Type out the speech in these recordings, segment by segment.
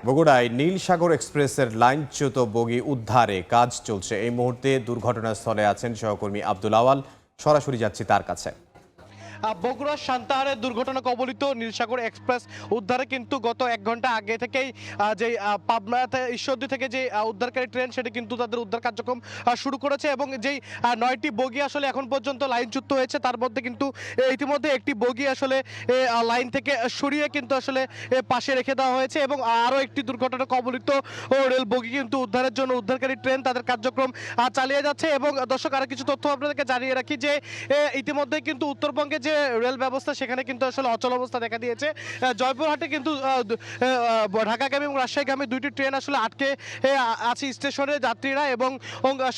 বগুড়ায় নীলসাগর এক্সপ্রেসের লাইনচ্যুত বগি উদ্ধারে কাজ চলছে। এই মুহূর্তে দুর্ঘটনাস্থলে আছেন সহকর্মী আব্দুল আওয়াল। সরাসরি যাচ্ছি তার কাছে। বগুড়ার সান্তাহারে দুর্ঘটনা কবলিত নীলসাগর এক্সপ্রেস উদ্ধারে কিন্তু গত 1 ঘন্টা আগে থেকেই যে পাবনাতে ঈশ্বরদী থেকে যে উদ্ধারকারী ট্রেন সেটি কিন্তু তাদের উদ্ধার কার্যক্রম শুরু করেছে এবং যেই 9টি বগি আসলে এখন পর্যন্ত লাইনচ্যুত হয়েছে তার মধ্যে কিন্তু ইতিমধ্যে একটি বগি আসলে লাইন থেকে সরিয়ে কিন্তু আসলে পাশে রেখে দেওয়া হয়েছে এবং আরও একটি দুর্ঘটনা কবলিত রেল বগি কিন্তু উদ্ধারের জন্য উদ্ধারকারী ট্রেন তাদের কার্যক্রম চালিয়ে যাচ্ছে। এবং দর্শক আরও কিছু তথ্য আপনাদেরকে জানিয়ে রাখি যে ইতিমধ্যে কিন্তু উত্তরবঙ্গে যে রেল ব্যবস্থা সেখানে কিন্তু আসলে অচল অবস্থা দেখা দিয়েছে। জয়পুরহাটে কিন্তু ঢাকাগামী এবং রাজশাহীগামী 2টি ট্রেন আসলে আটকে আছে স্টেশনের যাত্রীরা এবং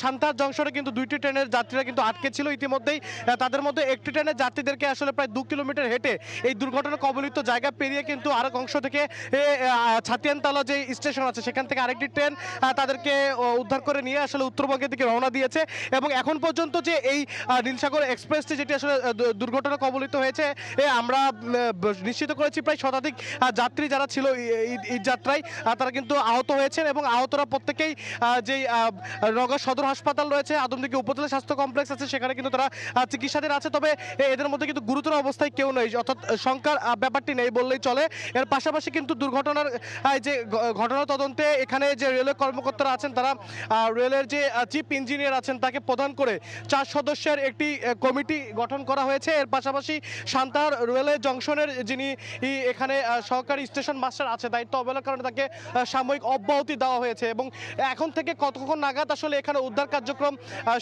সান্তাহার জংশনে কিন্তু 2টি ট্রেনের যাত্রীরা কিন্তু আটকে ছিল। ইতিমধ্যেই তাদের মধ্যে একটি ট্রেনের যাত্রীদেরকে আসলে প্রায় 2 কিলোমিটার হেঁটে এই দুর্ঘটনা কবলিত জায়গা পেরিয়ে কিন্তু আরেক অংশ থেকে ছাতিয়ানতলা যে স্টেশন আছে সেখান থেকে আরেকটি ট্রেন তাদেরকে উদ্ধার করে নিয়ে আসলে উত্তরবঙ্গের দিকে রওনা দিয়েছে। এবং এখন পর্যন্ত যে এই নীলসাগর এক্সপ্রেসটি যেটি আসলে দুর্ঘটনা কবলিত হয়েছে আমরা নিশ্চিত করেছি প্রায় শতাধিক যাত্রী যারা ছিল ঈদ যাত্রায় তারা কিন্তু আহত হয়েছেন এবং আহতরা প্রত্যেকেই যেই নগর সদর হাসপাতাল রয়েছে, আদমদীঘি উপজেলা স্বাস্থ্য কমপ্লেক্স আছে সেখানে কিন্তু তারা চিকিৎসাধীন আছে। তবে এদের মধ্যে কিন্তু গুরুতর অবস্থায় কেউ নেই, অর্থাৎ শঙ্কার ব্যাপারটি নেই বললেই চলে। এর পাশাপাশি কিন্তু দুর্ঘটনার যে ঘটনা তদন্তে এখানে যে রেলওয়ে কর্মকর্তারা আছেন তারা রেলের যে চিফ ইঞ্জিনিয়ার আছেন তাকে প্রধান করে 4 সদস্যের একটি কমিটি গঠন করা হয়েছে। এর পাশাপাশি সান্তাহার রেলওয়ে জংশনের যিনি এখানে সহকারী স্টেশন মাস্টার আছে দায়িত্ব অবহেলার কারণে তাকে সাময়িক অব্যাহতি দেওয়া হয়েছে এবং এখন থেকে কতক্ষণ নাগাদ আসলে এখানে উদ্ধার কার্যক্রম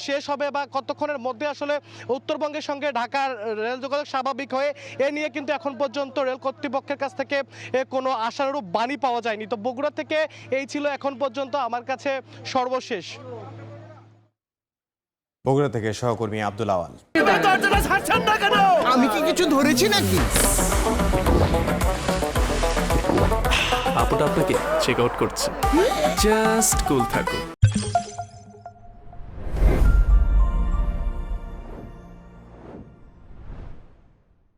শেষ হবে বা কতক্ষণের মধ্যে আসলে উত্তরবঙ্গের সঙ্গে ঢাকার রেল যোগাযোগ স্বাভাবিক হয়ে এ নিয়ে কিন্তু এখন পর্যন্ত রেল কর্তৃপক্ষের কাছ থেকে কোনো আশানুরূপ বাণী পাওয়া যায়নি। তো বগুড়া থেকে এই ছিল এখন পর্যন্ত আমার কাছে সর্বশেষ। বগুড়া থেকে সহকর্মী আব্দুল আওয়াল। আমি কি কিছু ধরেছি নাকি? আপুটা আপনাকে চেক আউট করছে। জাস্ট কুল থাকুন।